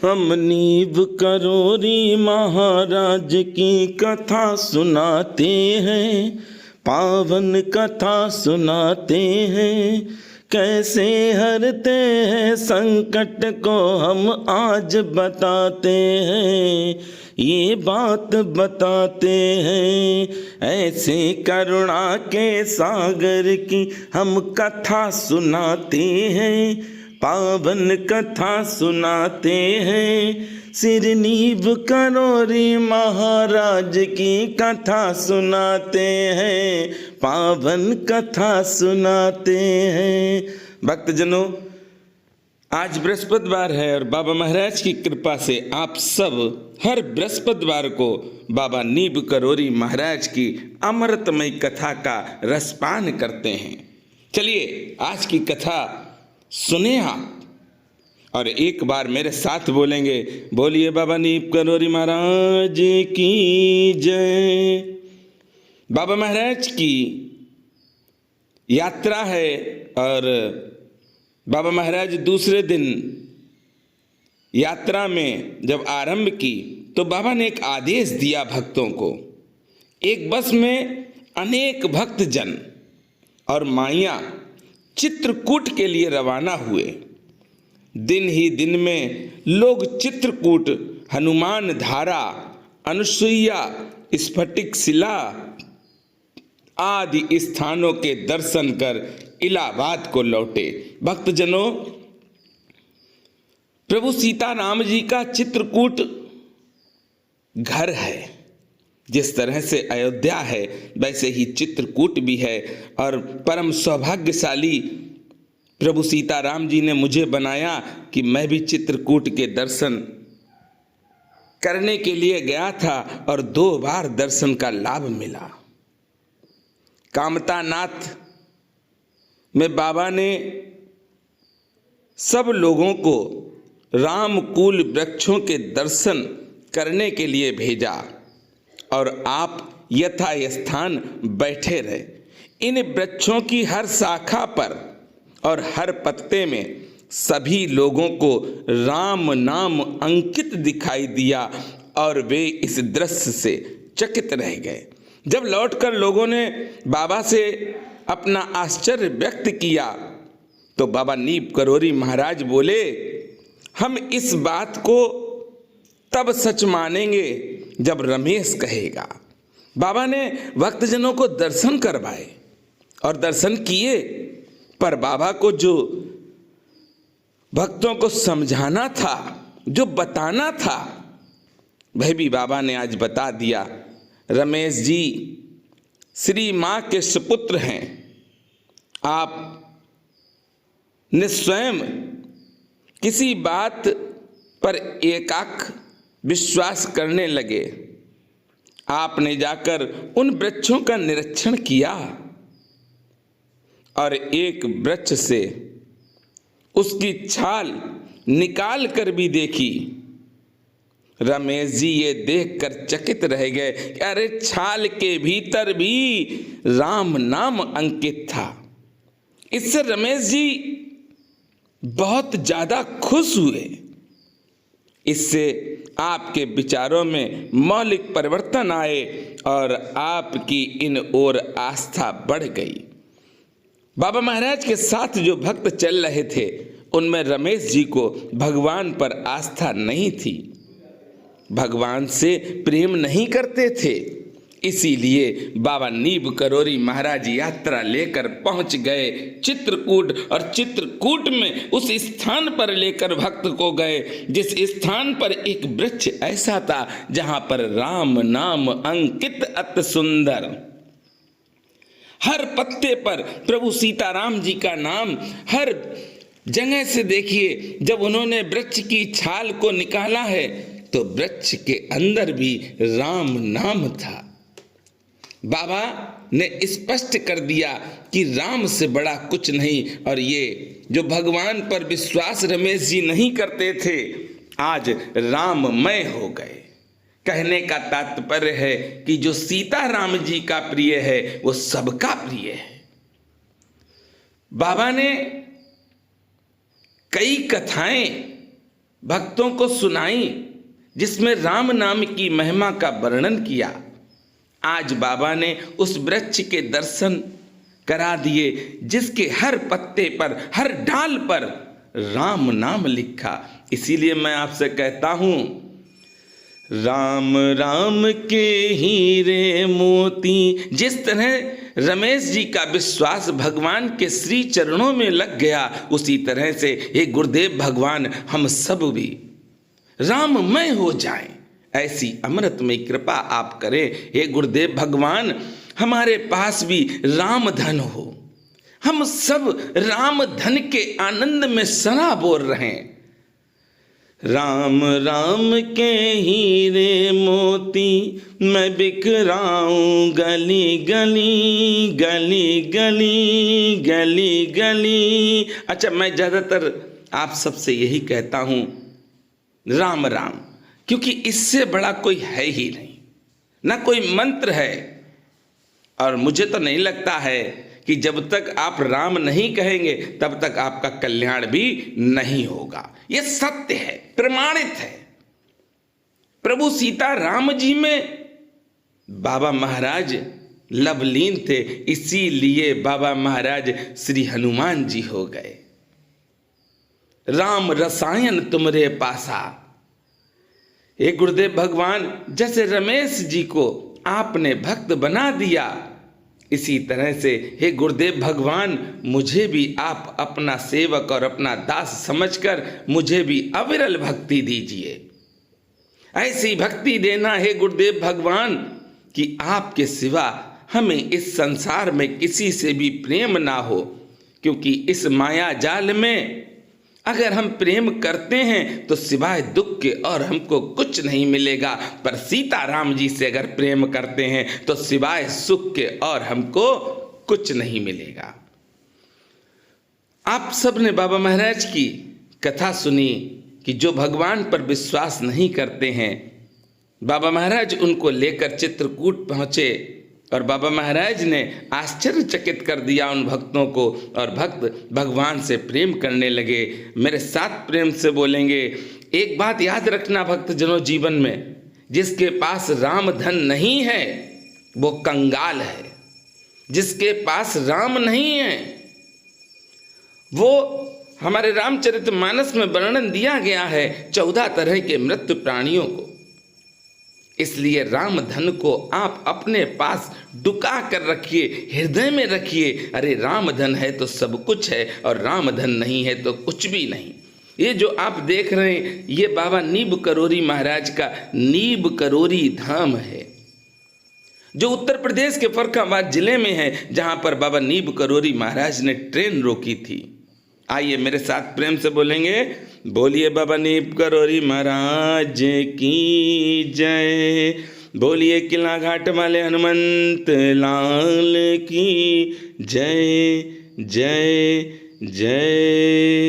हम नीब करोरी महाराज की कथा सुनाते हैं, पावन कथा सुनाते हैं। कैसे हरते हैं संकट को हम आज बताते हैं, ये बात बताते हैं। ऐसे करुणा के सागर की हम कथा सुनाते हैं, पावन कथा सुनाते हैं। सिरनीब करोरी महाराज की कथा सुनाते हैं, पावन कथा सुनाते हैं। भक्तजनों, आज बृहस्पतिवार है और बाबा महाराज की कृपा से आप सब हर बृहस्पतिवार को बाबा नीब करोरी महाराज की अमृतमय कथा का रसपान करते हैं। चलिए आज की कथा सुने आप और एक बार मेरे साथ बोलेंगे, बोलिए बाबा नीब करोरी महाराज की जय। बाबा महाराज की यात्रा है और बाबा महाराज दूसरे दिन यात्रा में जब आरंभ की तो बाबा ने एक आदेश दिया भक्तों को। एक बस में अनेक भक्तजन और माइयाँ चित्रकूट के लिए रवाना हुए। दिन ही दिन में लोग चित्रकूट, हनुमान धारा, अनुसुईया, स्फटिक शिला आदि स्थानों के दर्शन कर इलाहाबाद को लौटे। भक्तजनों, प्रभु सीताराम जी का चित्रकूट घर है। जिस तरह से अयोध्या है वैसे ही चित्रकूट भी है और परम सौभाग्यशाली प्रभु सीताराम जी ने मुझे बनाया कि मैं भी चित्रकूट के दर्शन करने के लिए गया था और 2 बार दर्शन का लाभ मिला। कामतानाथ में बाबा ने सब लोगों को रामकूल वृक्षों के दर्शन करने के लिए भेजा और आप यथास्थान बैठे रहे। इन वृक्षों की हर शाखा पर और हर पत्ते में सभी लोगों को राम नाम अंकित दिखाई दिया और वे इस दृश्य से चकित रह गए। जब लौटकर लोगों ने बाबा से अपना आश्चर्य व्यक्त किया तो बाबा नीब करोरी महाराज बोले, हम इस बात को तब सच मानेंगे जब रमेश कहेगा। बाबा ने भक्तजनों को दर्शन करवाए और दर्शन किए, पर बाबा को जो भक्तों को समझाना था, जो बताना था, वह भी बाबा ने आज बता दिया। रमेश जी श्री माँ के सुपुत्र हैं। आप ने स्वयं किसी बात पर एकाक विश्वास करने लगे। आपने जाकर उन वृक्षों का निरीक्षण किया और एक वृक्ष से उसकी छाल निकाल कर भी देखी। रमेश जी ये देखकर चकित रह गए कि अरे छाल के भीतर भी राम नाम अंकित था। इससे रमेश जी बहुत ज्यादा खुश हुए। इससे आपके विचारों में मौलिक परिवर्तन आए और आपकी इन ओर आस्था बढ़ गई। बाबा महाराज के साथ जो भक्त चल रहे थे उनमें रमेश जी को भगवान पर आस्था नहीं थी, भगवान से प्रेम नहीं करते थे। इसीलिए बाबा नीब करोरी महाराज यात्रा लेकर पहुंच गए चित्रकूट और चित्रकूट में उस स्थान पर लेकर भक्त को गए जिस स्थान पर एक वृक्ष ऐसा था जहां पर राम नाम अंकित अति सुंदर। हर पत्ते पर प्रभु सीताराम जी का नाम, हर जगह से देखिए जब उन्होंने वृक्ष की छाल को निकाला है तो वृक्ष के अंदर भी राम नाम था। बाबा ने स्पष्ट कर दिया कि राम से बड़ा कुछ नहीं। और ये जो भगवान पर विश्वास रमेश जी नहीं करते थे आज राममय हो गए। कहने का तात्पर्य है कि जो सीताराम जी का प्रिय है वो सबका प्रिय है। बाबा ने कई कथाएं भक्तों को सुनाई, जिसमें राम नाम की महिमा का वर्णन किया। आज बाबा ने उस वृक्ष के दर्शन करा दिए जिसके हर पत्ते पर, हर डाल पर राम नाम लिखा। इसीलिए मैं आपसे कहता हूं, राम राम के हीरे मोती। जिस तरह रमेश जी का विश्वास भगवान के श्री चरणों में लग गया, उसी तरह से हे गुरुदेव भगवान हम सब भी राममय हो जाएं, ऐसी अमृतमय कृपा आप करें। हे गुरुदेव भगवान हमारे पास भी राम धन हो, हम सब राम धन के आनंद में सराबोर रहें। राम राम के हीरे मोती मैं बिखराऊं गली गली गली गली गली गली। अच्छा, मैं ज़्यादातर आप सबसे यही कहता हूँ राम राम, क्योंकि इससे बड़ा कोई है ही नहीं, ना कोई मंत्र है। और मुझे तो नहीं लगता है कि जब तक आप राम नहीं कहेंगे तब तक आपका कल्याण भी नहीं होगा। यह सत्य है, प्रमाणित है। प्रभु सीता राम जी में बाबा महाराज लवलीन थे, इसीलिए बाबा महाराज श्री हनुमान जी हो गए। राम रसायन तुमरे पासा। हे गुरुदेव भगवान, जैसे रमेश जी को आपने भक्त बना दिया, इसी तरह से हे गुरुदेव भगवान मुझे भी आप अपना सेवक और अपना दास समझकर मुझे भी अविरल भक्ति दीजिए। ऐसी भक्ति देना हे गुरुदेव भगवान कि आपके सिवा हमें इस संसार में किसी से भी प्रेम ना हो, क्योंकि इस माया जाल में अगर हम प्रेम करते हैं तो सिवाय दुख के और हमको कुछ नहीं मिलेगा, पर सीताराम जी से अगर प्रेम करते हैं तो सिवाय सुख के और हमको कुछ नहीं मिलेगा। आप सब ने बाबा महाराज की कथा सुनी कि जो भगवान पर विश्वास नहीं करते हैं, बाबा महाराज उनको लेकर चित्रकूट पहुंचे और बाबा महाराज ने आश्चर्यचकित कर दिया उन भक्तों को, और भक्त भगवान से प्रेम करने लगे। मेरे साथ प्रेम से बोलेंगे, एक बात याद रखना भक्तजनों, जीवन में जिसके पास राम धन नहीं है वो कंगाल है। जिसके पास राम नहीं है वो, हमारे रामचरितमानस में वर्णन दिया गया है 14 तरह के मृत्यु प्राणियों को। इसलिए राम धन को आप अपने पास डुका कर रखिए, हृदय में रखिए। अरे राम धन है तो सब कुछ है, और राम धन नहीं है तो कुछ भी नहीं। ये जो आप देख रहे हैं ये बाबा नीब करोरी महाराज का नीब करोरी धाम है, जो उत्तर प्रदेश के फर्रुखाबाद जिले में है, जहां पर बाबा नीब करोरी महाराज ने ट्रेन रोकी थी। आइए मेरे साथ प्रेम से बोलेंगे, बोलिए बाबा नीब करोरी महाराज की जय, बोलिए किला घाट वाले हनुमंत लाल की जय जय जय।